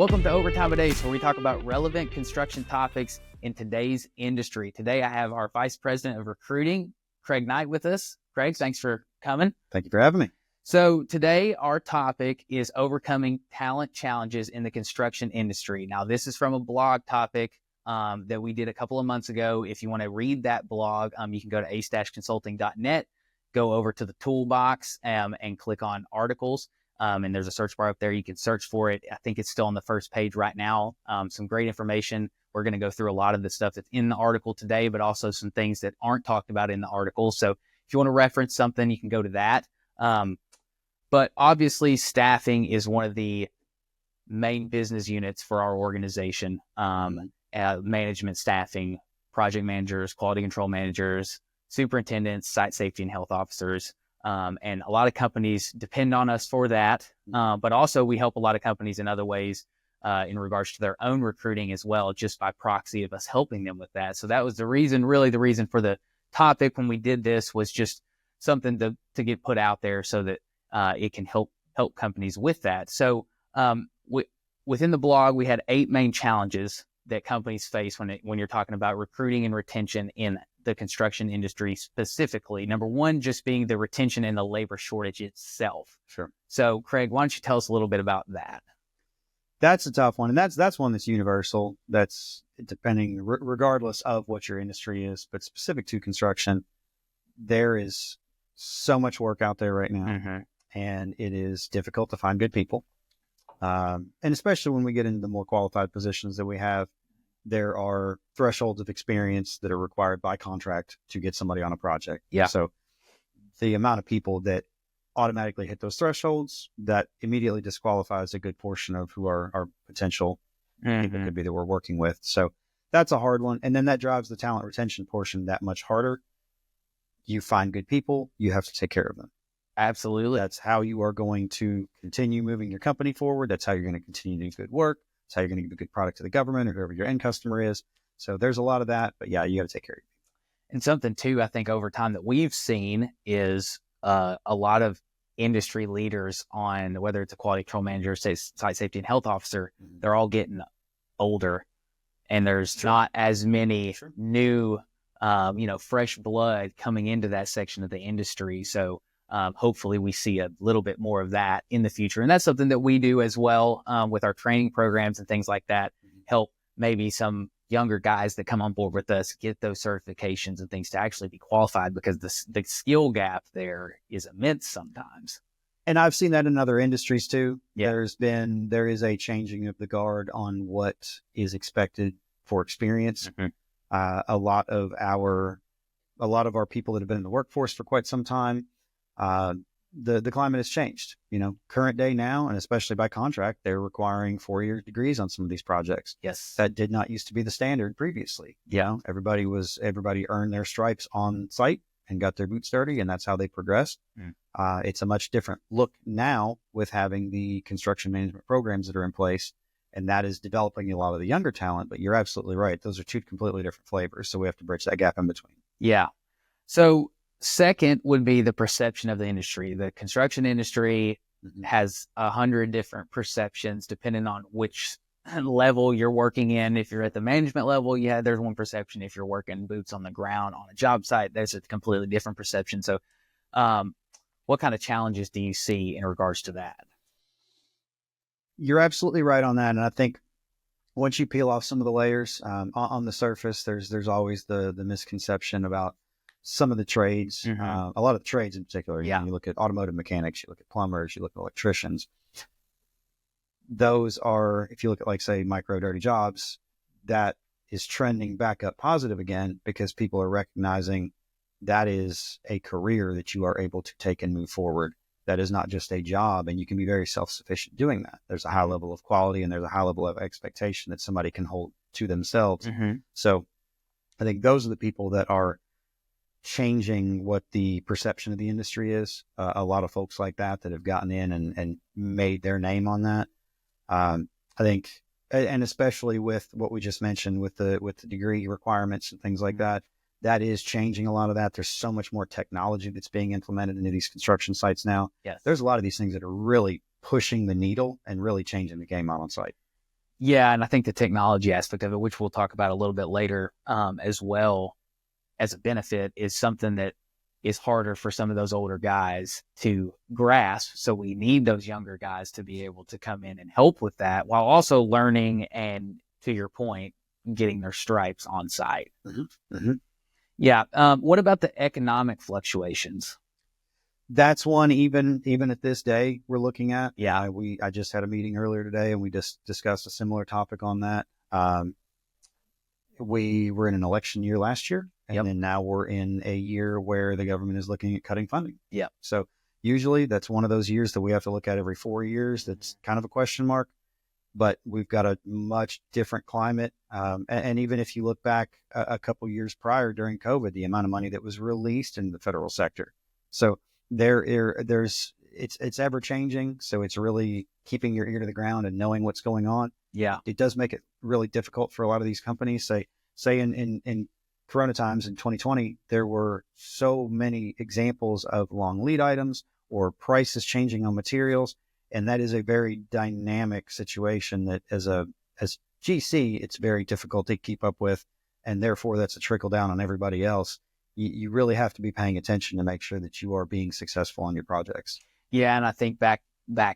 Welcome to Overtime a Days, where we talk about relevant construction topics in today's industry. Today, I have our Vice President of Recruiting, Craig Knight, with us. Craig, thanks for coming. Thank you for having me. So today, our topic is overcoming talent challenges in the construction industry. Now, this is from a blog topic that we did a couple of months ago. If you want to read that blog, you can go to ace-consulting.net, go over to the toolbox and click on articles. And there's a search bar up there. You can search for it. I think it's still on the first page right now. Some great information. We're going to go through a lot of the stuff that's in the article today, but also some things that aren't talked about in the article. So if you want to reference something, you can go to that. But obviously, staffing is one of the main business units for our organization. Management staffing, project managers, quality control managers, superintendents, site safety and health officers. And a lot of companies depend on us for that. But also we help a lot of companies in other ways in regards to their own recruiting as well, just by proxy of us helping them with that. So that was the reason for the topic when we did this, was just something to get put out there so that it can help companies with that. So within the blog, we had 8 main challenges that companies face when you're talking about recruiting and retention in the construction industry specifically. Number one, just being the retention and the labor shortage itself. Sure. So, Craig, why don't you tell us a little bit about that? That's a tough one. And that's one that's universal. That's depending, regardless of what your industry is, but specific to construction, there is so much work out there right now, and it is difficult to find good people. And especially when we get into the more qualified positions that we have, there are thresholds of experience that are required by contract to get somebody on a project. Yeah. So the amount of people that automatically hit those thresholds, that immediately disqualifies a good portion of who are potential people could be that we're working with. So that's a hard one. And then that drives the talent retention portion that much harder. You find good people, you have to take care of them. Absolutely. That's how you are going to continue moving your company forward. That's how you're going to continue to do good work. That's how you're going to give a good product to the government or whoever your end customer is. So there's a lot of that, but yeah, you got to take care of it. And something too, I think over time that we've seen is a lot of industry leaders on whether it's a quality control manager, say site safety and health officer, they're all getting older, and there's not as many new, fresh blood coming into that section of the industry. So hopefully we see a little bit more of that in the future. And that's something that we do as well with our training programs and things like that, help maybe some younger guys that come on board with us get those certifications and things to actually be qualified, because the skill gap there is immense sometimes. And I've seen that in other industries too. Yeah. There is a changing of the guard on what is expected for experience. A lot of our people that have been in the workforce for quite some time, the climate has changed. Current day now, and especially by contract, they're requiring 4-year degrees on some of these projects. Yes. That did not used to be the standard previously. Yeah. Everybody earned their stripes on site and got their boots dirty, and that's how they progressed. It's a much different look now with having the construction management programs that are in place, and that is developing a lot of the younger talent. But you're absolutely right. Those are 2 completely different flavors. So we have to bridge that gap in between. Yeah. So second would be the perception of the industry. The construction industry has 100 different perceptions depending on which level you're working in. If you're at the management level, there's one perception. If you're working boots on the ground on a job site, there's a completely different perception. So what kind of challenges do you see in regards to that? You're absolutely right on that. And I think once you peel off some of the layers on the surface, there's always the misconception about some of the trades, a lot of the trades in particular. You look at automotive mechanics, you look at plumbers, you look at electricians. Those are, if you look at, like, say, micro dirty jobs, that is trending back up positive again, because people are recognizing that is a career that you are able to take and move forward. That is not just a job, and you can be very self-sufficient doing that. There's a high level of quality, and there's a high level of expectation that somebody can hold to themselves. So I think those are the people that are changing what the perception of the industry is. A lot of folks like that have gotten in and made their name on that. I think, and especially with what we just mentioned with the degree requirements and things like that, that is changing a lot of that. There's so much more technology that's being implemented into these construction sites now. Yes. There's a lot of these things that are really pushing the needle and really changing the game out on site. Yeah, and I think the technology aspect of it, which we'll talk about a little bit later, as well as a benefit, is something that is harder for some of those older guys to grasp. So we need those younger guys to be able to come in and help with that while also learning and, to your point, getting their stripes on site. Mm-hmm. Mm-hmm. Yeah. What about the economic fluctuations? That's one even at this day we're looking at. Yeah. I just had a meeting earlier today and we just discussed a similar topic on that. We were in an election year last year, and then now we're in a year where the government is looking at cutting funding. Yeah. So usually that's one of those years that we have to look at every 4 years. That's kind of a question mark, but we've got a much different climate. And even if you look back a couple years prior during COVID, the amount of money that was released in the federal sector. So it's ever changing. So it's really keeping your ear to the ground and knowing what's going on. Yeah. It does make it really difficult for a lot of these companies. Say in Corona times in 2020, there were so many examples of long lead items or prices changing on materials. And that is a very dynamic situation that as GC, it's very difficult to keep up with. And therefore that's a trickle down on everybody else. You really have to be paying attention to make sure that you are being successful on your projects. Yeah. And I think back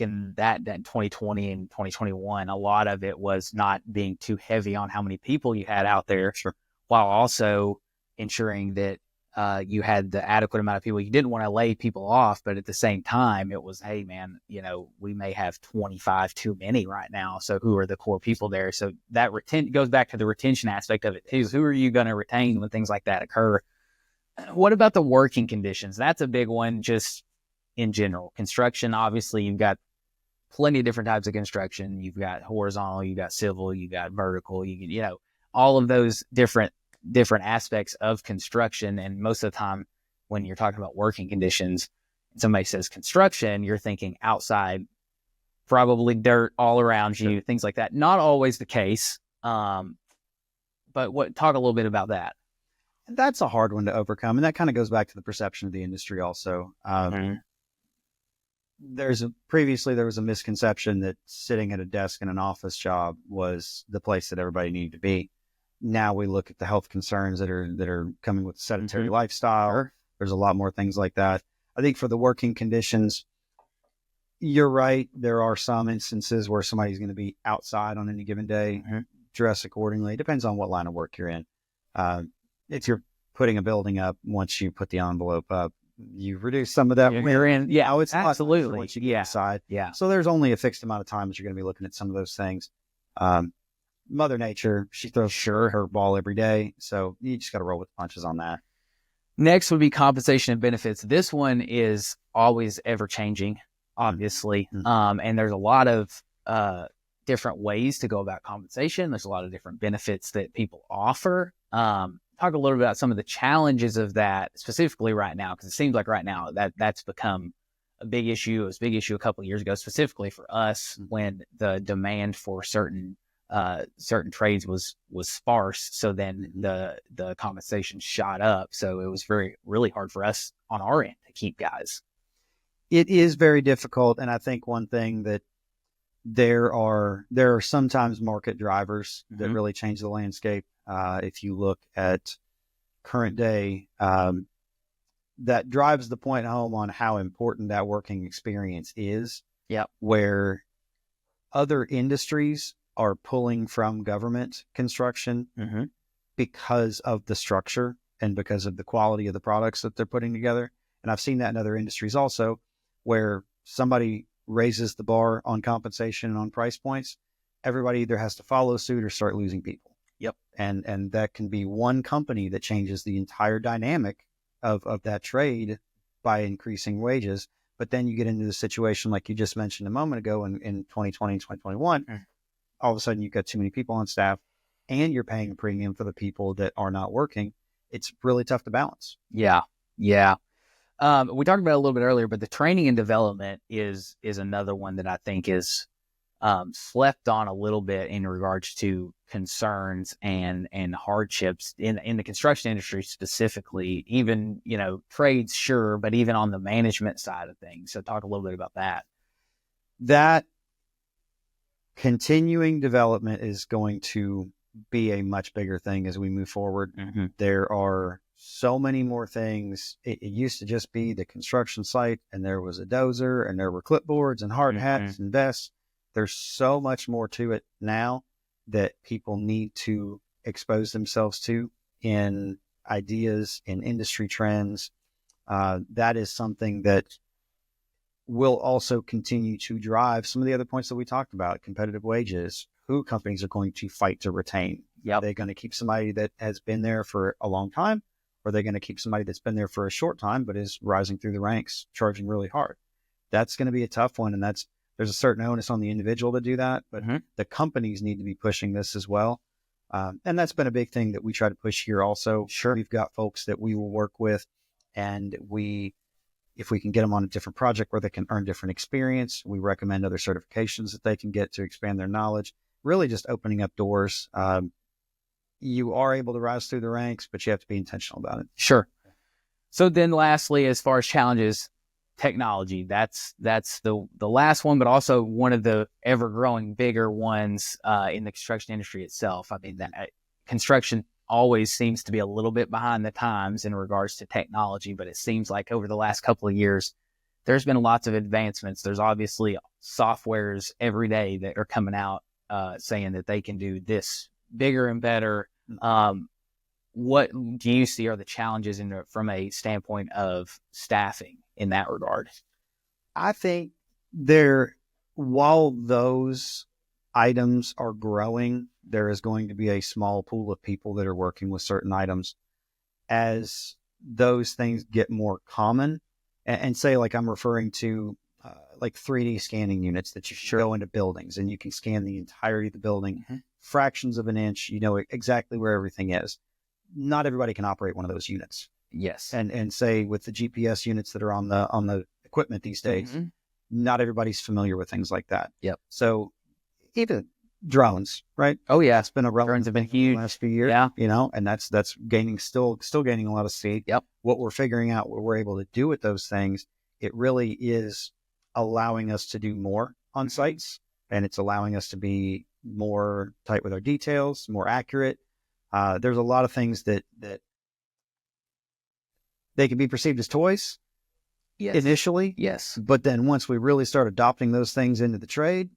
in that 2020 and 2021, a lot of it was not being too heavy on how many people you had out there, Sure, while also ensuring that you had the adequate amount of people. You didn't want to lay people off, but at the same time, it was, hey, man, we may have 25 too many right now. So who are the core people there? So that goes back to the retention aspect of it too. Who are you going to retain when things like that occur? What about the working conditions? That's a big one, just in general. Construction, obviously, you've got plenty of different types of construction. You've got horizontal, you've got civil, you've got vertical, all of those different aspects of construction. And most of the time when you're talking about working conditions, somebody says construction, you're thinking outside, probably dirt all around you, things like that. Not always the case. But talk a little bit about that. That's a hard one to overcome. And that kind of goes back to the perception of the industry also. There was a misconception that sitting at a desk in an office job was the place that everybody needed to be. Now we look at the health concerns that are coming with the sedentary lifestyle. Sure. There's a lot more things like that. I think for the working conditions, you're right. There are some instances where somebody's going to be outside on any given day, dress accordingly. It depends on what line of work you're in. If you're putting a building up, once you put the envelope up, you reduce some of that. We're in. Yeah, it's absolutely. Once you get inside. Yeah. So there's only a fixed amount of time that you're going to be looking at some of those things. Mother Nature, she throws her ball every day. So you just got to roll with the punches on that. Next would be compensation and benefits. This one is always ever changing, obviously. And there's a lot of different ways to go about compensation. There's a lot of different benefits that people offer. Talk a little bit about some of the challenges of that specifically right now, because it seems like right now that's become a big issue. It was a big issue a couple of years ago, specifically for us when the demand for certain trades was sparse. So then the compensation shot up. So it was really hard for us on our end to keep guys. It is very difficult. And I think one thing that there are sometimes market drivers that really change the landscape. If you look at current day, that drives the point home on how important that working experience is. Yeah. Where other industries are pulling from government construction because of the structure and because of the quality of the products that they're putting together. And I've seen that in other industries also, where somebody raises the bar on compensation and on price points. Everybody either has to follow suit or start losing people. Yep. And that can be one company that changes the entire dynamic of that trade by increasing wages. But then you get into the situation like you just mentioned a moment ago in 2020 and 2021, all of a sudden you've got too many people on staff and you're paying a premium for the people that are not working. It's really tough to balance. Yeah. Yeah. We talked about it a little bit earlier, but the training and development is another one that I think is slept on a little bit in regards to concerns and hardships in the construction industry specifically. Even trades, sure, but even on the management side of things. So talk a little bit about that. That continuing development is going to be a much bigger thing as we move forward. There are so many more things. It used to just be the construction site, and there was a dozer, and there were clipboards and hard hats and vests. There's so much more to it now that people need to expose themselves to in ideas, in industry trends. That is something that will also continue to drive some of the other points that we talked about: competitive wages, who companies are going to fight to retain. Are they going to keep somebody that has been there for a long time? Or are they going to keep somebody that's been there for a short time, but is rising through the ranks, charging really hard? That's going to be a tough one. And there's a certain onus on the individual to do that, but the companies need to be pushing this as well. And that's been a big thing that we try to push here also. Sure. We've got folks that we will work with, and if we can get them on a different project where they can earn different experience, we recommend other certifications that they can get to expand their knowledge, really just opening up doors. You are able to rise through the ranks, but you have to be intentional about it. Sure. So then lastly, as far as challenges, technology, that's the last one, but also one of the ever growing bigger ones in the construction industry itself. I mean, that construction always seems to be a little bit behind the times in regards to technology, but it seems like over the last couple of years, there's been lots of advancements. There's obviously softwares every day that are coming out saying that they can do this bigger and better. What do you see are the challenges from a standpoint of staffing in that regard? I think while those items are growing, there is going to be a small pool of people that are working with certain items. As those things get more common, and say, like, I'm referring to like 3D scanning units that you go into buildings and you can scan the entirety of the building, fractions of an inch, you know exactly where everything is. Not everybody can operate one of those units. Yes. And say with the GPS units that are on the equipment these days, not everybody's familiar with things like that. Yep. So even drones, right? Oh yeah. It's been a relevant Drones have been huge the last few years. Yeah. You know, and that's gaining still gaining a lot of speed. Yep. What we're figuring out, what we're able to do with those things, it really is allowing us to do more on sites, and it's allowing us to be more tight with our details, more accurate. There's a lot of things that they can be perceived as toys initially. Yes. But then once we really start adopting those things into the trade,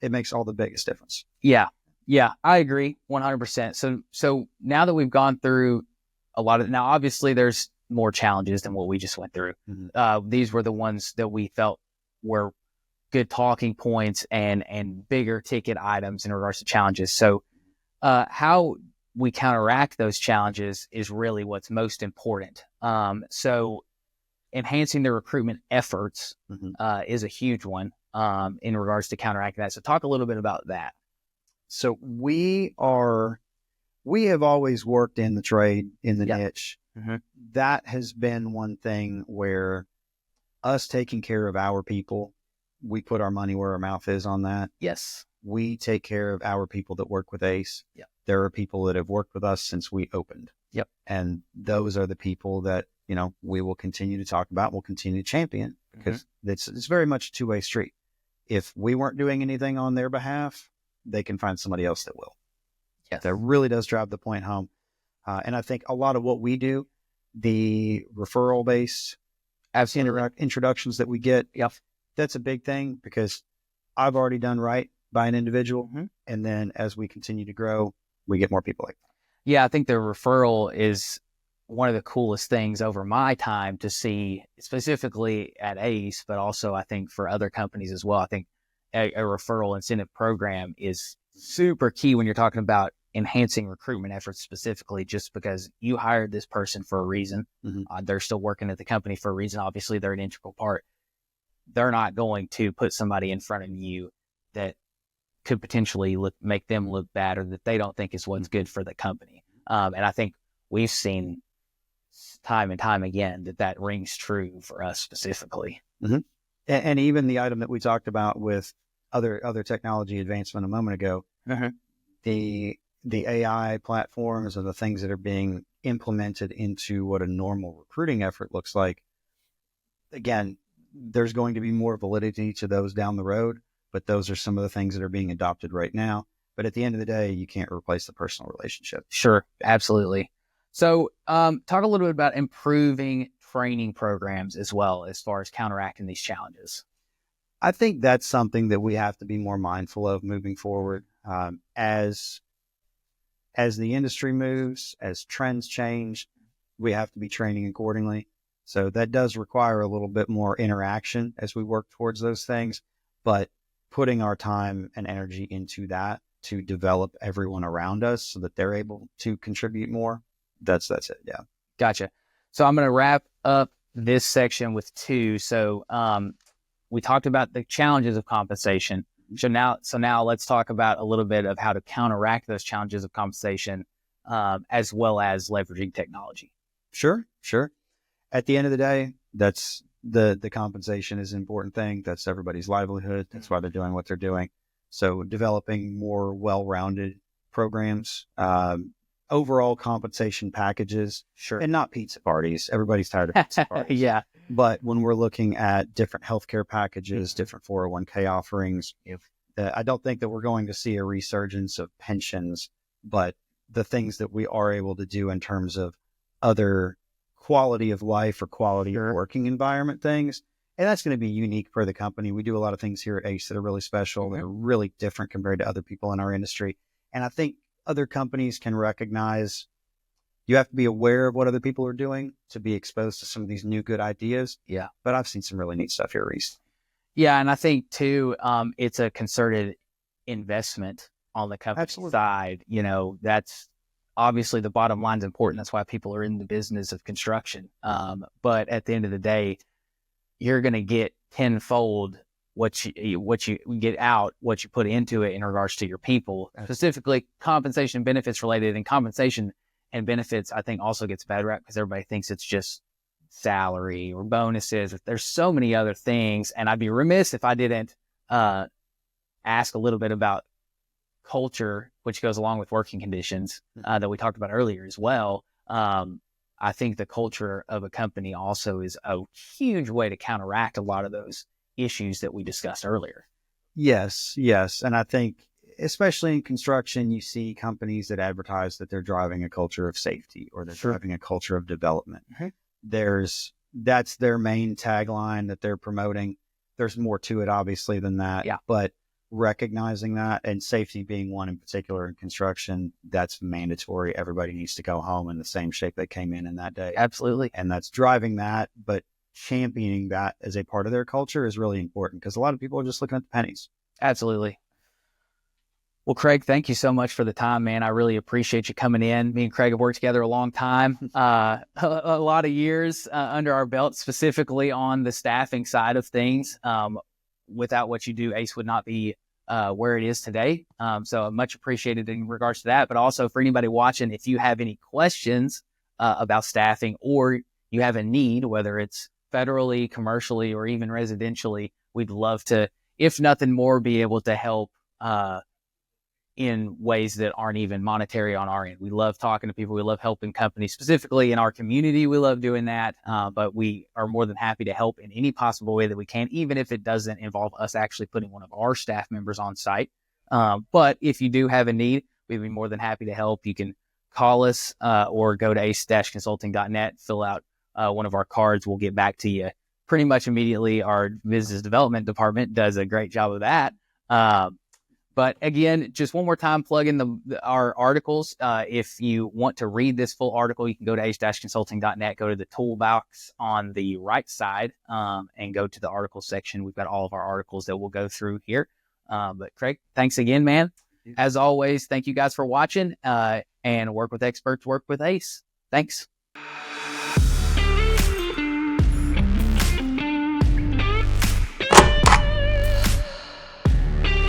it makes all the biggest difference. Yeah. Yeah. I agree 100%. So now that we've gone through a lot of, now obviously there's more challenges than what we just went through. These were the ones that we felt were good talking points and bigger ticket items in regards to challenges. So how we counteract those challenges is really what's most important. So enhancing the recruitment efforts is a huge one in regards to counteracting that. So talk a little bit about that. So we have always worked in the trade, in the niche. That has been one thing where us taking care of our people, we put our money where our mouth is on that. Yes. We take care of our people that work with ACE. Yep. There are people that have worked with us since we opened. Yep. And those are the people that, you know, we will continue to talk about, we'll continue to champion, because it's very much a two-way street. If we weren't doing anything on their behalf, they can find somebody else that will. Yes. That really does drive the point home. And I think a lot of what we do, the referral-based introductions that we get, that's a big thing, because I've already done right by an individual. And then as we continue to grow, we get more people like that. Yeah, I think the referral is one of the coolest things over my time to see, specifically at ACE, but also I think for other companies as well. I think a referral incentive program is super key when you're talking about enhancing recruitment efforts, specifically just because you hired this person for a reason. They're still working at the company for a reason. Obviously, they're an integral part. They're not going to put somebody in front of you that could potentially make them look bad, or that they don't think is what's good for the company. And I think we've seen time and time again that rings true for us specifically. And even the item that we talked about with other technology advancement a moment ago, the AI platforms and the things that are being implemented into what a normal recruiting effort looks like. Again, there's going to be more validity to those down the road, but those are some of the things that are being adopted right now. But at the end of the day, you can't replace the personal relationship. Sure, absolutely. So talk a little bit about improving training programs as well as far as counteracting these challenges. I think that's something that we have to be more mindful of moving forward. As the industry moves, as trends change, we have to be training accordingly. So that does require a little bit more interaction as we work towards those things, but putting our time and energy into that to develop everyone around us so that they're able to contribute more. That's it. Yeah. Gotcha. So I'm going to wrap up this section with two. So we talked about the challenges of compensation. So now let's talk about a little bit of how to counteract those challenges of compensation, as well as leveraging technology. Sure. At the end of the day, that's the compensation is an important thing. That's everybody's livelihood. That's why they're doing what they're doing. So developing more well-rounded programs, overall compensation packages, Sure, and not pizza parties. Everybody's tired of pizza parties. Yeah. But when we're looking at different healthcare packages, different 401k offerings, I don't think that we're going to see a resurgence of pensions, but the things that we are able to do in terms of other quality of life or quality of working environment things. And that's going to be unique for the company. We do a lot of things here at ACE that are really special, that are really different compared to other people in our industry. And I think other companies can recognize you have to be aware of what other people are doing to be exposed to some of these new good ideas. Yeah. But I've seen some really neat stuff here recently. Yeah. And I think too, it's a concerted investment on the company side. That's obviously the bottom line is important. That's why people are in the business of construction. But at the end of the day, you're going to get tenfold what you get out, what you put into it in regards to your people, specifically compensation benefits related. And compensation and benefits, I think, also gets bad rap because everybody thinks it's just salary or bonuses. There's so many other things. And I'd be remiss if I didn't ask a little bit about culture, which goes along with working conditions that we talked about earlier as well. I think the culture of a company also is a huge way to counteract a lot of those issues that we discussed earlier. Yes. And I think, especially in construction, you see companies that advertise that they're driving a culture of safety or they're driving a culture of development. That's their main tagline that they're promoting. There's more to it, obviously, than that. Yeah. But recognizing that, and safety being one in particular in construction, that's mandatory. Everybody needs to go home in the same shape they came in that day. Absolutely. And that's driving that, but championing that as a part of their culture is really important because a lot of people are just looking at the pennies. Absolutely. Well, Craig, thank you so much for the time, man. I really appreciate you coming in. Me and Craig have worked together a long time, a lot of years under our belt, specifically on the staffing side of things. Without what you do, ACE would not be where it is today. So much appreciated in regards to that. But also for anybody watching, if you have any questions about staffing or you have a need, whether it's federally, commercially, or even residentially, we'd love to, if nothing more, be able to help in ways that aren't even monetary on our end. We love talking to people. We love helping companies, specifically in our community. We love doing that, but we are more than happy to help in any possible way that we can, even if it doesn't involve us actually putting one of our staff members on site. But if you do have a need, we'd be more than happy to help. You can call us or go to ace-consulting.net, fill out one of our cards. We'll get back to you pretty much immediately. Our business development department does a great job of that. But again, just one more time, plug in our articles. If you want to read this full article, you can go to ace-consulting.net, go to the toolbox on the right side, and go to the article section. We've got all of our articles that we'll go through here. But Craig, thanks again, man. As always, thank you guys for watching, and work with experts, work with ACE. Thanks.